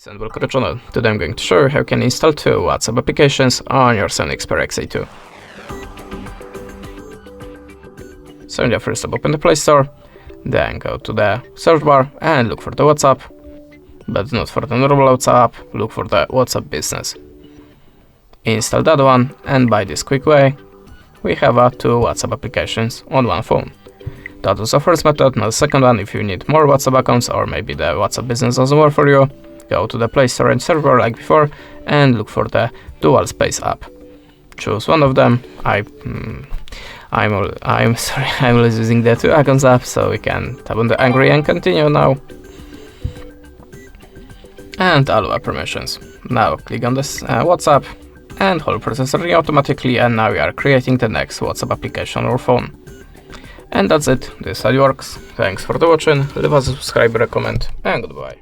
And welcome to the channel. Today I'm going to show you how you can install 2 WhatsApp applications on your SONY Xperia XA2. So in the first step, open the Play Store, then go to the search bar and look for the WhatsApp, but not for the normal WhatsApp, look for the WhatsApp Business. Install that one, and by this quick way, we have 2 WhatsApp applications on one phone. That was the first method. Now the second one, if you need more WhatsApp accounts or maybe the WhatsApp Business doesn't work for you, go to the Play Store and search bar like before and look for the Dual Space app. Choose one of them. I'm always using the 2 accounts app, so we can tap on the Agree and Continue now. And allow permissions. Now click on this WhatsApp and whole process running automatically, and now we are creating the next WhatsApp application on our phone. And that's it. This how it works. Thanks for the watching. Leave us a subscribe, a comment, and goodbye.